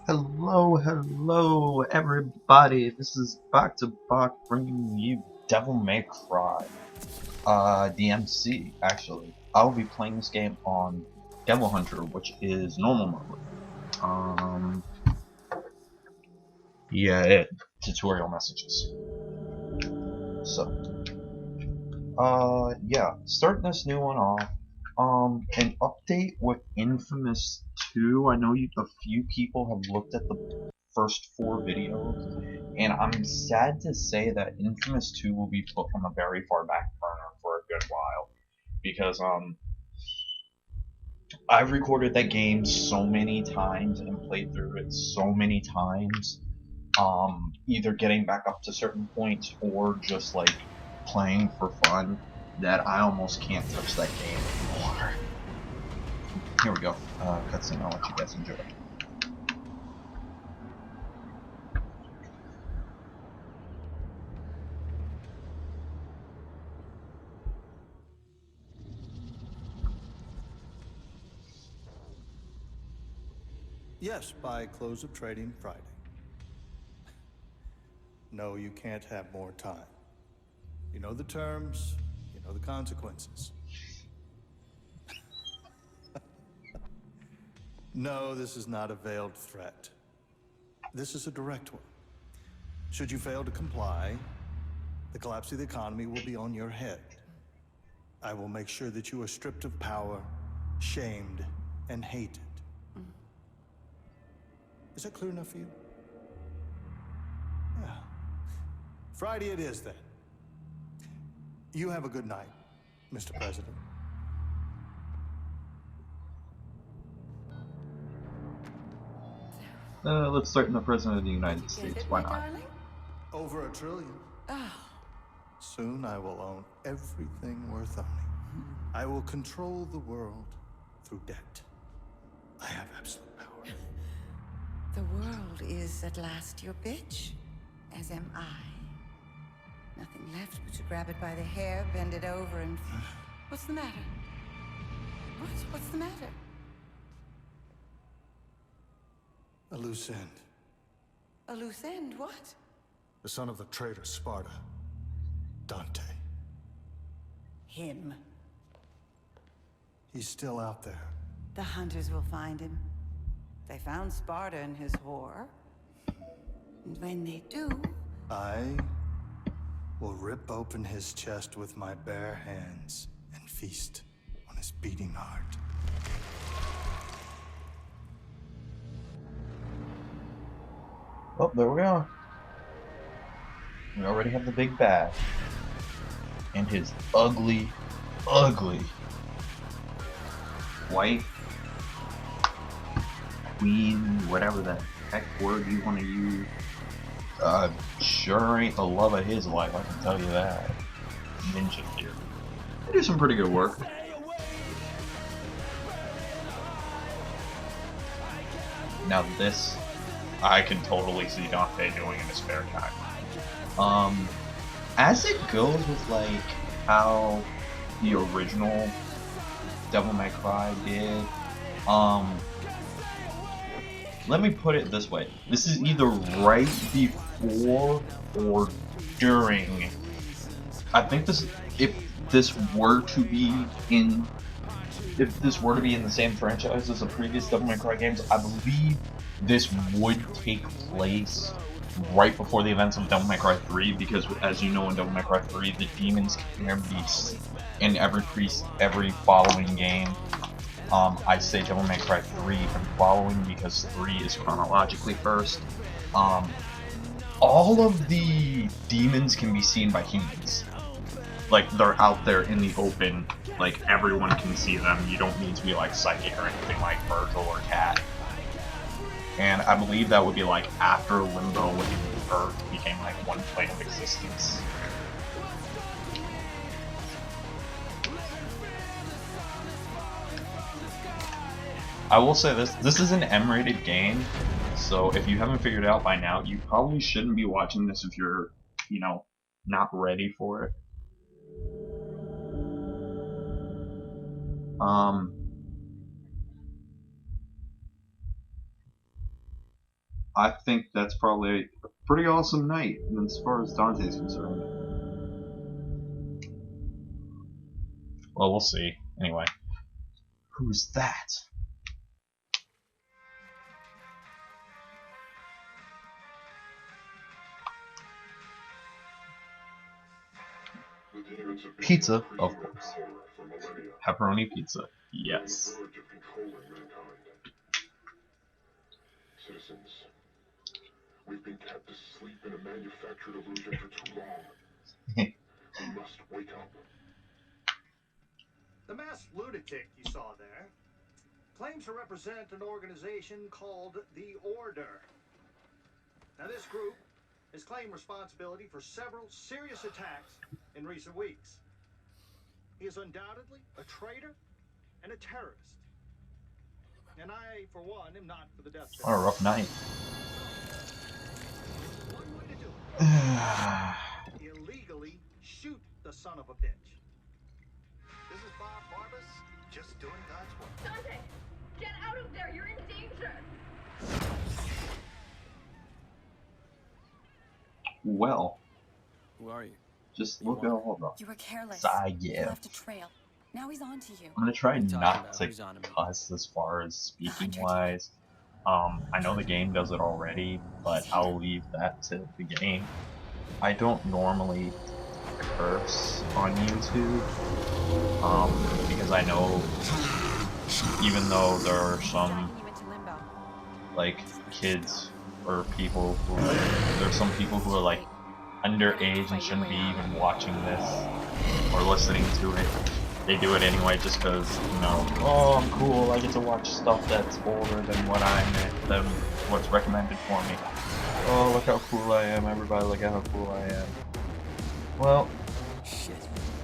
Hello, everybody. This is Back to Back bringing you Devil May Cry. DmC, actually. I'll be playing this game on Devil Hunter, which is normal mode. Tutorial messages. So, starting this new one off. An update with Infamous 2. I know a few people have looked at the first 4 videos, and I'm sad to say that Infamous 2 will be put on a very far back burner for a good while. Because I've recorded that game so many times and played through it so many times, either getting back up to certain points or just like playing for fun, that I almost can't touch that game anymore. Here we go. Cutscene, I'll let you guys enjoy. Yes, by close of trading Friday. No, you can't have more time. You know the terms, you know the consequences. No, this is not a veiled threat. This is a direct one. Should you fail to comply, the collapse of the economy will be on your head. I will make sure that you are stripped of power, shamed, and hated. Is that clear enough for you? Yeah. Friday it is, then. You have a good night, Mr. President. Let's start in the President of the United Did you get States. it, Why my not? darling? Over $1 trillion. Oh. Soon I will own everything worth owning. I will control the world through debt. I have absolute power. The world is at last your bitch, as am I. Nothing left but to grab it by the hair, bend it over, and... What's the matter? What's the matter? A loose end. A loose end, what? The son of the traitor Sparta. Dante. Him. He's still out there. The hunters will find him. They found Sparta and his whore. And when they do... I will rip open his chest with my bare hands and feast on his beating heart. Oh, there we are. We already have the big bad. And his ugly white queen, whatever the heck word you want to use. Sure ain't the love of his life, I can tell you that. Ninja here. They do some pretty good work. Now this, I can totally see Dante doing in his spare time. As it goes with like how the original Devil May Cry did, let me put it this way. This is either right before or during. I think if this were to be in the same franchise as the previous Devil May Cry games, I believe this would take place right before the events of Devil May Cry 3, because as you know, in Devil May Cry 3, the demons can be in every following game. I say Devil May Cry 3 and following because 3 is chronologically first. All of the demons can be seen by humans. Like, they're out there in the open, like, everyone can see them. You don't need to be, like, psychic or anything like Virgil or Cat. And I believe that would be, like, after Limbo and Earth became, like, one plane of existence. I will say this is an M-rated game, so if you haven't figured it out by now, you probably shouldn't be watching this if you're, not ready for it. I think that's probably a pretty awesome night as far as Dante's concerned. Well, we'll see. Anyway, who's that? Pizza, of course. Pepperoni pizza, yes. Citizens, we've been kept asleep in a manufactured illusion for too long. We must wake up. The masked lunatic you saw there claims to represent an organization called the Order. Now, this group has claimed responsibility for several serious attacks in recent weeks. He is undoubtedly a traitor and a terrorist. And I, for one, am not for the death What a penalty. rough night. One way to do it. Illegally shoot the son of a bitch. This is Bob Barbas, just doing God's work. Dante, get out of there! You're in danger! Well, Who are you? just look at all the You were careless. side You gifts. left a trail. Now he's on to you. I'm gonna try What are you talking not about? to Who's on to me? cuss as far as speaking wise. I know the game does it already, but I'll leave that to the game. I don't normally curse on YouTube, because I know even though there are some Dragging you into limbo. like kids or people who there's some people who are like underage and shouldn't be even watching this or listening to it. They do it anyway just because, you know, oh, I'm cool, I get to watch stuff that's older than than what's recommended for me. Oh, look how cool I am, everybody, look at how cool I am. Well, Shit.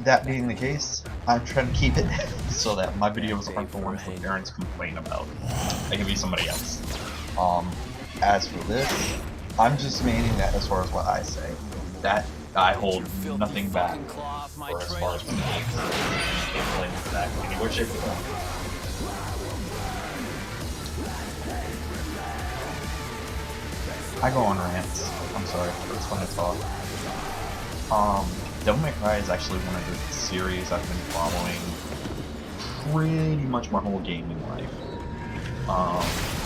that being the case, I'm trying to keep it so that my videos aren't the ones that parents complain about. They can be somebody else. As for this, I'm just maintaining that as far as what I say. That I hold nothing back for as far as what I say. Can't blame that in any way, shape, or form. I go on rants. I'm sorry, it's fun to talk. Devil May Cry is actually one of the series I've been following pretty much my whole gaming life.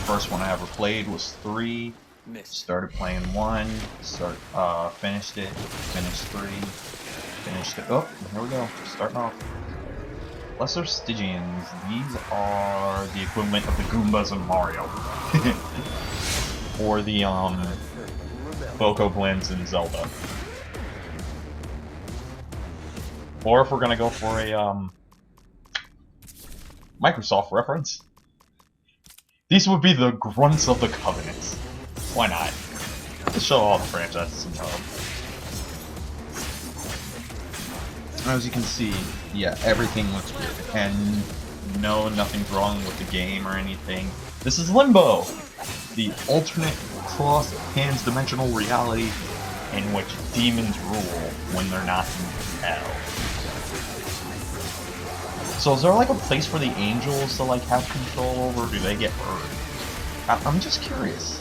First one I ever played was 3. Missed. Started playing 1, finished it, finished 3, finished it. Oh, here we go. Starting off. Lesser Stygians. These are the equivalent of the Goombas in Mario. Or the Boko Blends in Zelda. Or if we're gonna go for a Microsoft reference, these would be the Grunts of the Covenant. Why not? Let's show all the franchises some love. As you can see, yeah, everything looks good, and no, nothing's wrong with the game or anything. This is Limbo, the alternate cross-dimensional reality in which demons rule when they're not in hell. So is there like a place for the angels to like have control over, or do they get hurt? I'm just curious.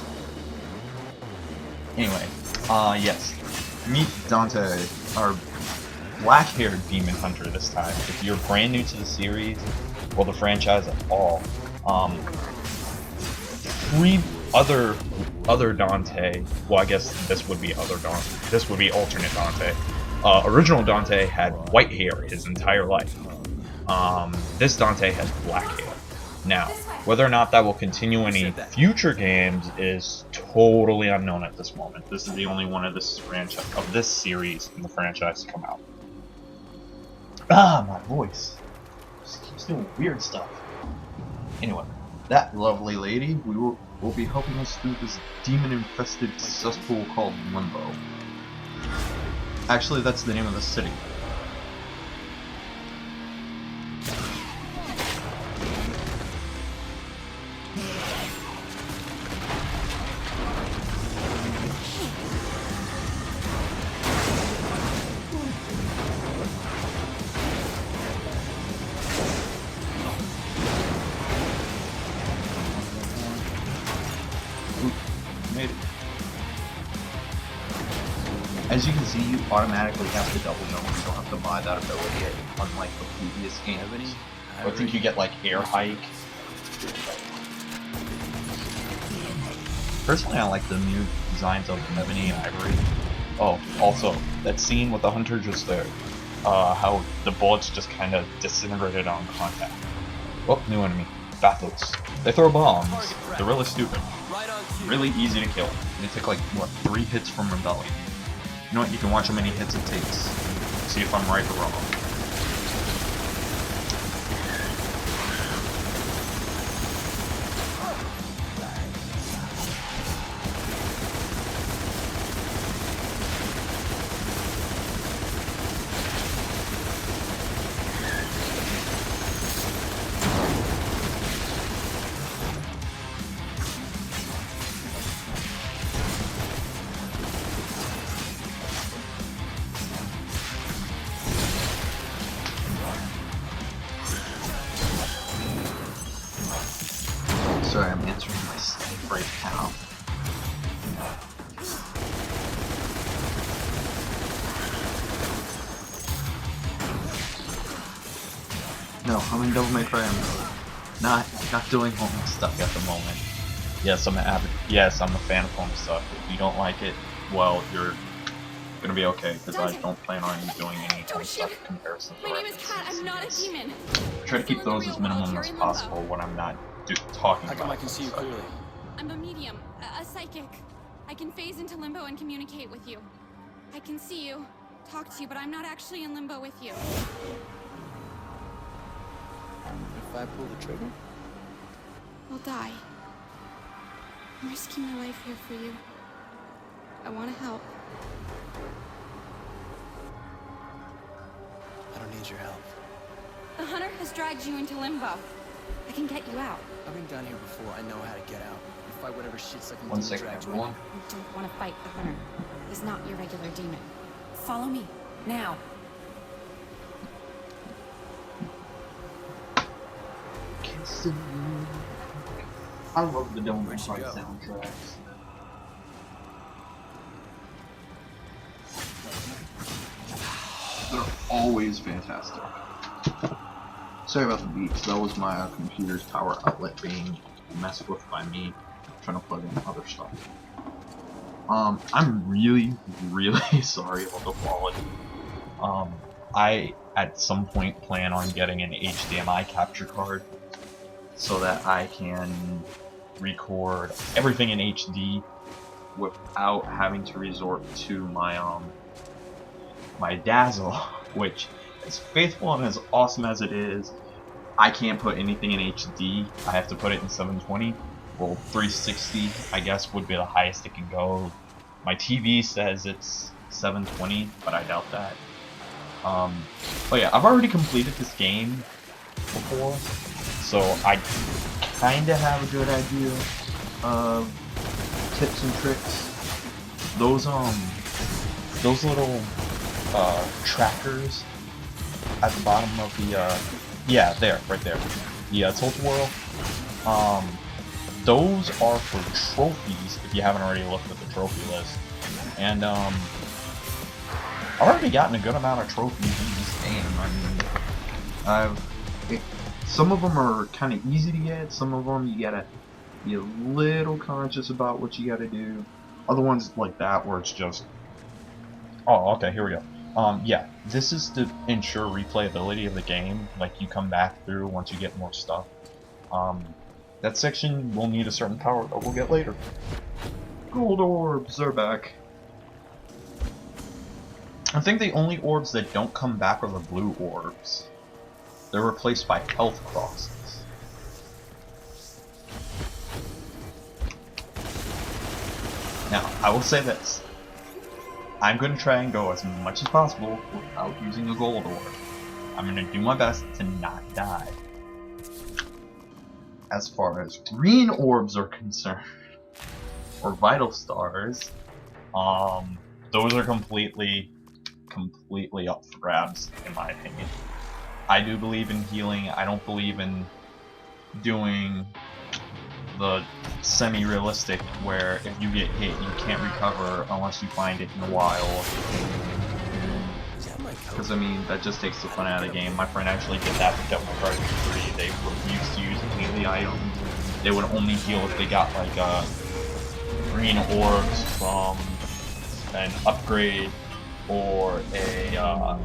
Anyway, yes. Meet Dante, our black-haired demon hunter this time. If you're brand new to the series, or the franchise at all, 3 other Dante, well I guess this would be other Dante, this would be alternate Dante. Original Dante had white hair his entire life. This Dante has black hair. Now, whether or not that will continue in any future games is totally unknown at this moment. This is the only one of this franchise, of this series in the franchise to come out. Ah, my voice just keeps doing weird stuff. Anyway, that lovely lady will be helping us through this demon-infested cesspool called Limbo. Actually, that's the name of the city. Made it. As you can see, you automatically have to double jump. You don't have to buy that ability, unlike the previous games. I think you get like air hike. Personally, I like the new designs of Ebony and Ivory. Oh, also, that scene with the hunter just there. How the bullets just kind of disintegrated on contact. Oh, new enemy. Bathos. They throw bombs. They're really stupid. Really easy to kill. They take like, what, 3 hits from Rebellion. You know what, you can watch how many hits it takes. See if I'm right or wrong. Sorry, I'm answering my Skype right now. No, I'm in Devil May Cry mode. Not doing home stuff at the moment. Yes, I'm a fan of home stuff. If you don't like it, well, you're gonna be okay, because I don't plan on doing any home stuff comparisons. My name is Kat. I'm not a demon. Try to keep those as minimum as possible when I'm not talking How come about I can see you clearly? I'm a medium, a psychic. I can phase into Limbo and communicate with you. I can see you, talk to you, but I'm not actually in Limbo with you. If I pull the trigger? I'll die. I'm risking my life here for you. I want to help. I don't need your help. The hunter has dragged you into Limbo. I can get you out. I've been down here before. I know how to get out. And fight whatever shit sucking One demon second, drags me. everyone. You don't want to fight the hunter. He's not your regular demon. Follow me, now. I love the Devil May Where'd she Cry go? soundtracks. They're always fantastic. Sorry about the beeps. That was my computer's power outlet being messed with by me trying to plug in other stuff. I'm really sorry about the quality. I at some point plan on getting an HDMI capture card so that I can record everything in HD without having to resort to my my Dazzle, which, as faithful and as awesome as it is, I can't put anything in HD. I have to put it in 720. Well, 360, I guess, would be the highest it can go. My TV says it's 720, but I doubt that. But yeah, I've already completed this game before, so I kinda have a good idea of tips and tricks. Those little trackers at the bottom of the yeah, there, right there, the tilt-a-whirl, those are for trophies if you haven't already looked at the trophy list. And I've already gotten a good amount of trophies in this game. I mean, some of them are kind of easy to get, some of them you gotta be a little conscious about what you gotta do. Other ones like that where it's just, oh, okay, here we go. Yeah, this is to ensure replayability of the game, like you come back through once you get more stuff. That section will need a certain power that we'll get later. Gold orbs are back. I think the only orbs that don't come back are the blue orbs. They're replaced by health crosses. Now, I will say this. I'm going to try and go as much as possible without using a gold orb. I'm going to do my best to not die. As far as green orbs are concerned, or vital stars, those are completely up for grabs, in my opinion. I do believe in healing. I don't believe in doing the semi-realistic where if you get hit, you can't recover unless you find it in the wild. Because I mean, that just takes the fun out of the game. My friend actually did that with Devil May Cry 3. They refused to use any of the items. They would only heal if they got like green orbs from an upgrade or a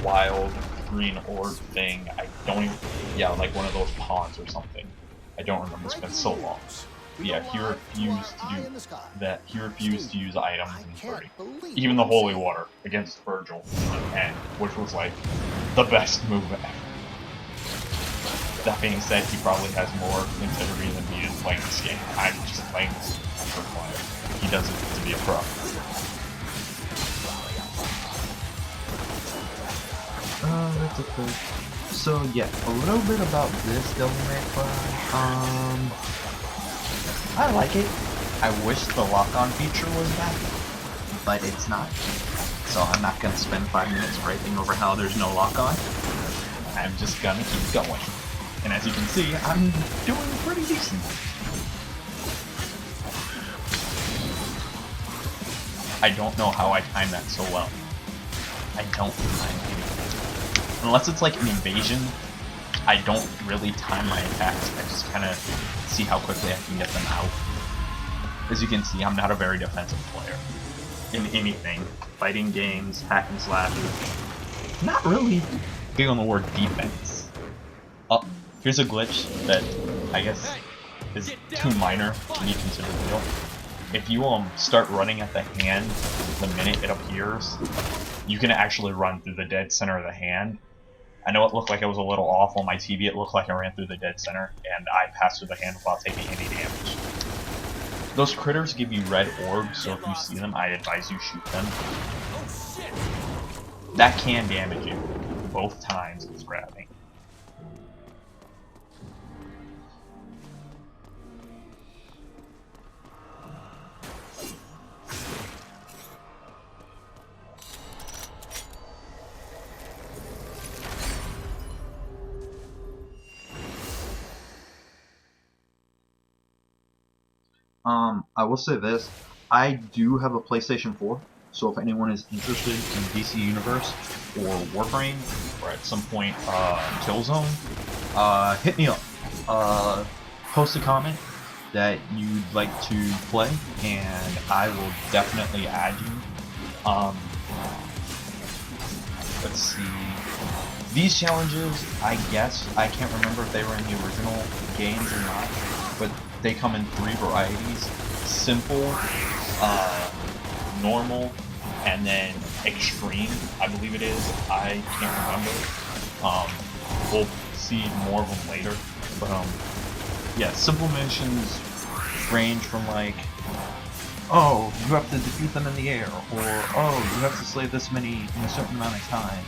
wild green orb thing. I don't even, yeah, like one of those pawns or something. I don't remember, it's been so long. But yeah, he refused to do that. He refused to use items in 3. Even the holy water against Virgil on end, which was like the best move ever. That being said, he probably has more integrity than me in playing this game. I'm just playing this for fun. He does it to be a pro. That's okay. So yeah, a little bit about this Devil May Cry. I like it. I wish the lock-on feature was back, but it's not. So I'm not gonna spend 5 minutes griping over how there's no lock-on. I'm just gonna keep going. And as you can see, I'm doing pretty decent. I don't know how I timed that so well. I don't time anything. Unless it's like an invasion, I don't really time my attacks. I just kind of see how quickly I can get them out. As you can see, I'm not a very defensive player. In anything. Fighting games, hack and slash. Not really big on the word defense. Oh, here's a glitch that I guess is too minor to be considered real. If you start running at the hand the minute it appears, you can actually run through the dead center of the hand. I know it looked like I was a little off on my TV, it looked like I ran through the dead center, and I passed through the hand without taking any damage. Those critters give you red orbs, so if you see them, I advise you shoot them. That can damage you, both times it's grabbing. I will say this, I do have a PlayStation 4, so if anyone is interested in DC Universe, or Warframe, or at some point, Killzone, hit me up. Post a comment that you'd like to play, and I will definitely add you. Let's see. These challenges, I guess, I can't remember if they were in the original games or not, but they come in 3 varieties. Simple, normal, and then extreme, I believe it is. I can't remember. We'll see more of them later. But yeah, simple missions range from like, oh, you have to defeat them in the air, or oh, you have to slay this many in a certain amount of time.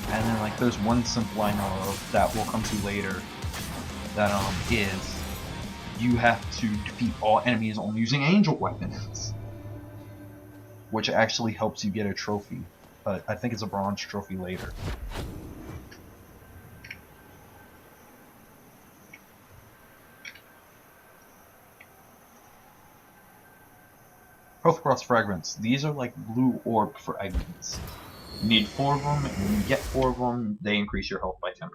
And then like there's one simple I know of that we'll come to later that is you have to defeat all enemies only using angel weapons, which actually helps you get a trophy, but I think it's a bronze trophy later. Health Cross Fragments. These are like blue orb fragments. You need 4 of them, and when you get 4 of them, they increase your health by 10%.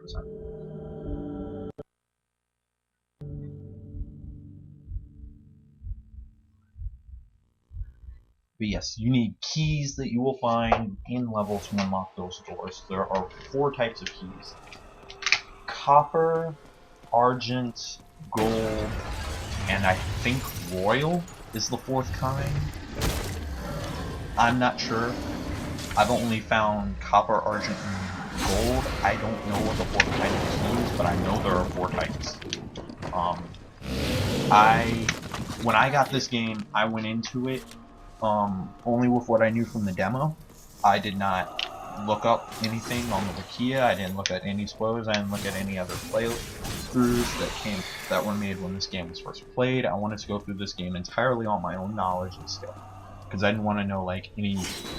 But yes, you need keys that you will find in level to unlock those doors. There are 4 types of keys. Copper, Argent, Gold, and I think Royal is the 4th kind. I'm not sure. I've only found Copper, Argent, and Gold. I don't know what the 4th kind of key is, but I know there are 4 types. When I got this game, I went into it only with what I knew from the demo. I did not look up anything on the Wikia, I didn't look at any spoilers, I didn't look at any other playthroughs that were made when this game was first played. I wanted to go through this game entirely on my own knowledge and skill, because I didn't want to know like any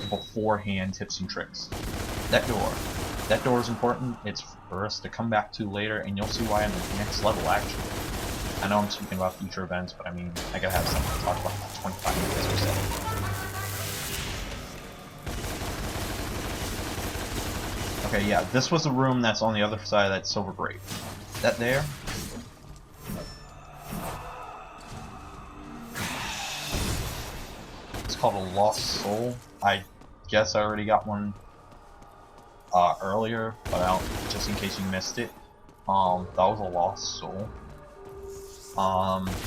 beforehand tips and tricks. That door is important. It's for us to come back to later, and you'll see why I'm at the next level actually. I know I'm speaking about future events, but I mean, I gotta have something to talk about in 25 minutes or so. Okay, yeah, this was the room that's on the other side of that silver grate. That there? It's called a Lost Soul. I guess I already got one earlier, but just in case you missed it. That was a Lost Soul.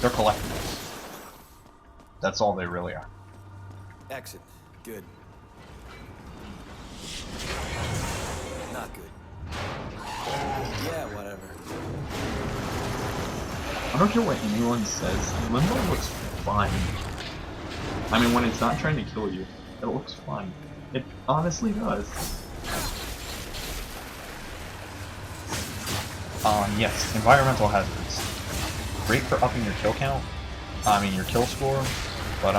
They're collectibles. That's all they really are. Exit. Good. Not good. Yeah, whatever. I don't care what anyone says, Limbo looks fine. I mean, when it's not trying to kill you, it looks fine. It honestly does. Yes, environmental hazards. Great for upping your kill count. I mean, your kill score. But,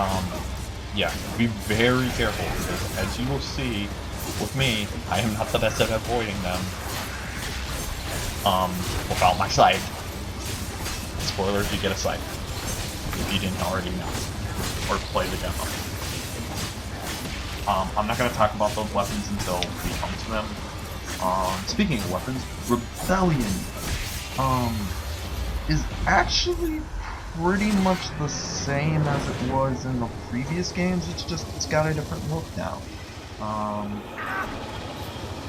yeah, be very careful, because as you will see, with me, I am not the best at avoiding them. Without my sight. Spoilers, you get a sight. If you didn't already know. Or play the demo. I'm not going to talk about those weapons until we come to them. Speaking of weapons, Rebellion, is actually pretty much the same as it was in the previous games. It's got a different look now.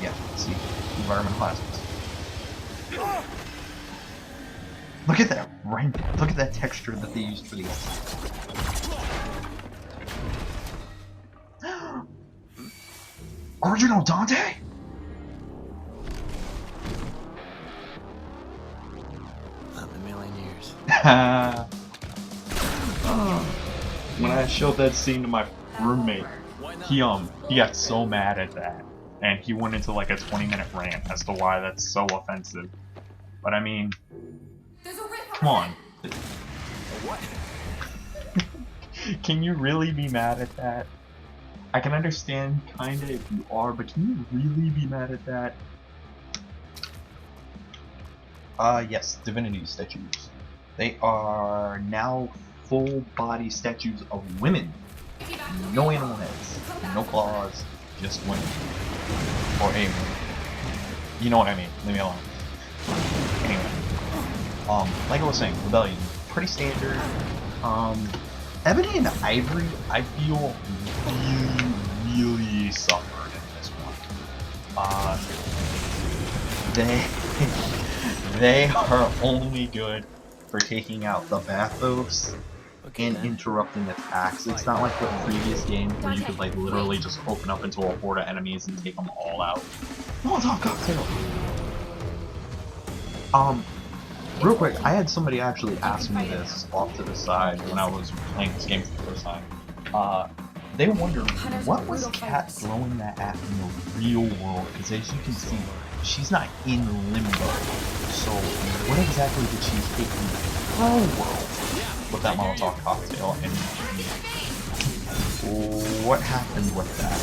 Yeah, see, environmental hazards. Look at that, right? Look at that texture that they used for these. Original Dante? Not in a million years. When I showed that scene to my roommate, he got so mad at that, and he went into like a 20-minute rant as to why that's so offensive. But I mean, come on. What? Can you really be mad at that? I can understand kinda if you are, but can you really be mad at that? Yes, divinity statues. They are now full-body statues of women. No animal heads, no claws, just women. Or a woman. You know what I mean, leave me alone. Anyway. Like I was saying, Rebellion, pretty standard. Ebony and Ivory, I feel really suffered in this one. They are only good for taking out the Bathos and interrupting attacks. It's not like the previous game where you could like literally just open up into a horde of enemies and take them all out. Molotov cocktail! Real quick, I had somebody actually ask me this off to the side when I was playing this game for the first time. They wondered, what was Kat throwing that at in the real world? Because as you can see, she's not in Limbo. So, what exactly did she take in the real world with that Molotov cocktail? And what happened with that?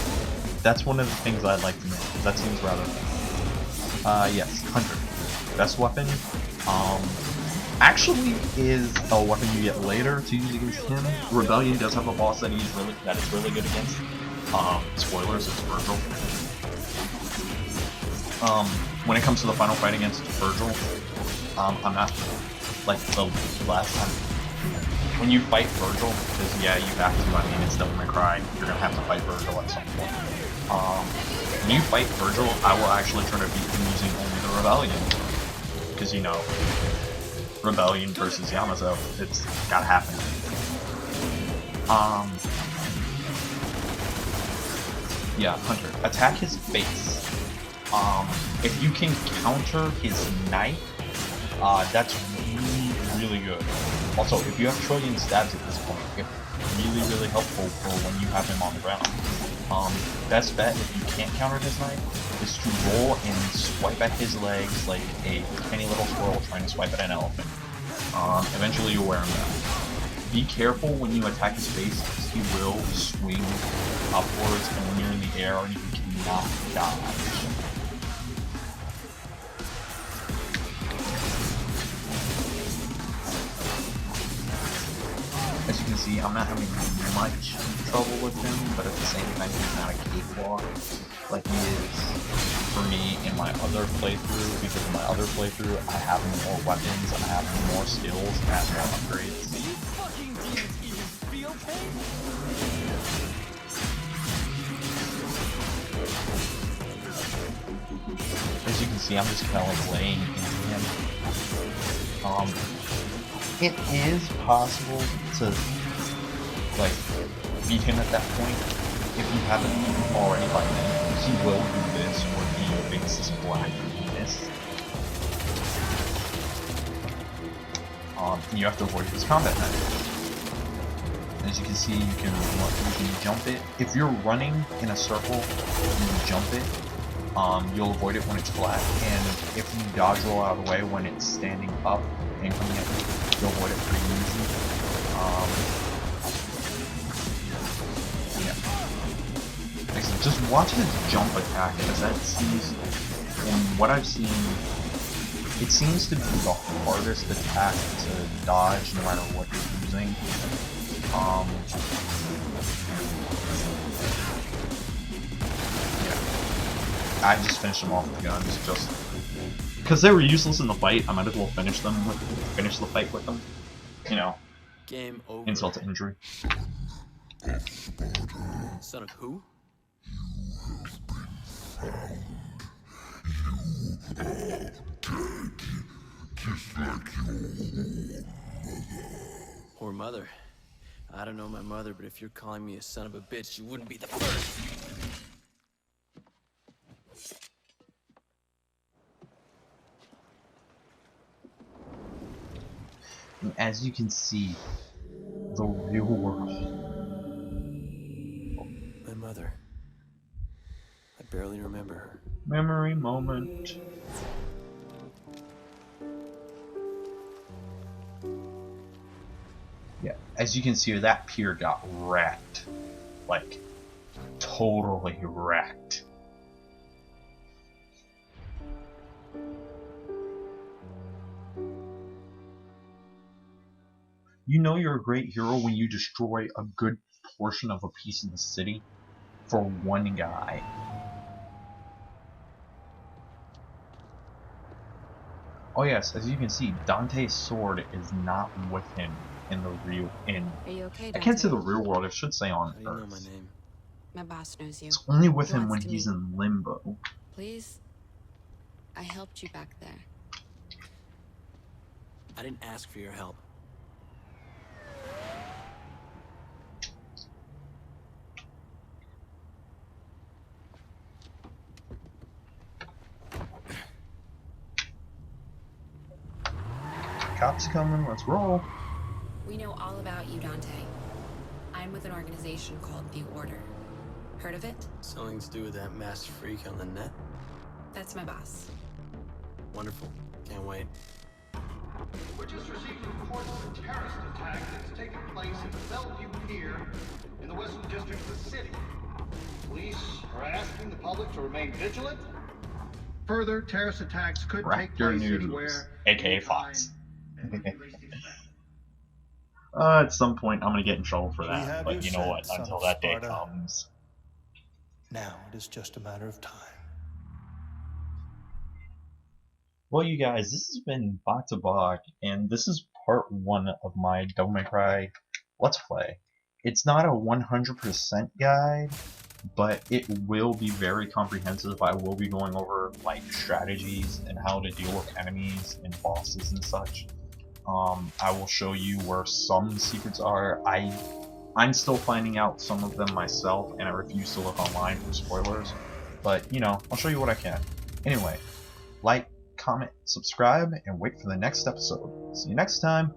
That's one of the things I'd like to know. That seems rather fun. Yes, Hunter. Best weapon. Actually is a weapon you get later to use against him. Rebellion does have a boss that is really good against. Spoilers, it's Virgil. When it comes to the final fight against Virgil, I'm not like the last time. When you fight Virgil, because yeah, you have to. I mean, it's Devil May Cry. You're gonna have to fight Virgil at some point. When you fight Virgil, I will actually try to beat him using only the Rebellion. Because, you know, Rebellion versus Yamato, it's gotta happen. Yeah, Hunter. Attack his face. If you can counter his knife, that's really good. Also, if you have trillion stabs at this point, it's really helpful for when you have him on the ground. Best bet, if you can't counter his knife, is to roll and swipe at his legs like a tiny little squirrel trying to swipe at an elephant. Eventually you'll wear him down. Be careful when you attack his face, because he will swing upwards, and when you're in the air, you cannot dodge. As you can see, I'm not having much trouble with him, but at the same time, he's not a cakewalk like he is for me in my other playthrough, because in my other playthrough, I have more weapons, I have more skills, and I have more upgrades. Do you fucking demons even feel pain? As you can see, I'm just kind of like laying into him. It is possible to like beat him at that point if you haven't already by then. He will do this where he makes this black mist. And you have to avoid his combat method. As you can see, you can jump it. If you're running in a circle and you jump it, you'll avoid it when it's flat, and if you dodge roll out of the way when it's standing up and coming at you, you'll avoid it pretty easy. Yeah. Like I said, just watch his jump attack, because that seems, from what I've seen, it seems to be the hardest attack to dodge no matter what you're using. I just finished them off with guns, just because they were useless in the fight. I might as well finish the fight with them. You know, Game over. insult to injury. Son of who? Poor mother. I don't know my mother, but if you're calling me a son of a bitch, you wouldn't be the first. And as you can see, the real world. My mother. I barely remember her. Memory moment. Yeah, as you can see, that pier got wrecked. Like, totally wrecked. You know you're a great hero when you destroy a good portion of a piece of the city for one guy. Oh yes, as you can see, Dante's sword is not with him in the real Are you okay, Dante? I can't say the real world, I should say on How do you know my Earth. name? My boss knows you. It's only with He him when wants to he's meet. in Limbo. Please? I helped you back there. I didn't ask for your help. Cops coming, let's roll. We know all about you, Dante. I'm with an organization called The Order. Heard of it? Something to do with that masked freak on the net? That's my boss. Wonderful. Can't wait. We're just receiving reports of a terrorist attack that's taken place at the Bellevue Pier in the Western District of the city. Police are asking the public to remain vigilant. Further terrorist attacks could take Raptor place News, anywhere, aka anytime, Fox. and we release the effect. At some point, I'm gonna get in trouble for We that, have but your you know what? scent, son Until of that day Sparta. comes. Now it is just a matter of time. Well, you guys, this has been Bot to Bog, and this is part 1 of my Devil May Cry Let's Play. It's not a 100% guide, but it will be very comprehensive. I will be going over like strategies and how to deal with enemies and bosses and such. I will show you where some secrets are. I'm still finding out some of them myself, and I refuse to look online for spoilers. But, you know, I'll show you what I can. Anyway, like, comment, subscribe, and wait for the next episode. See you next time.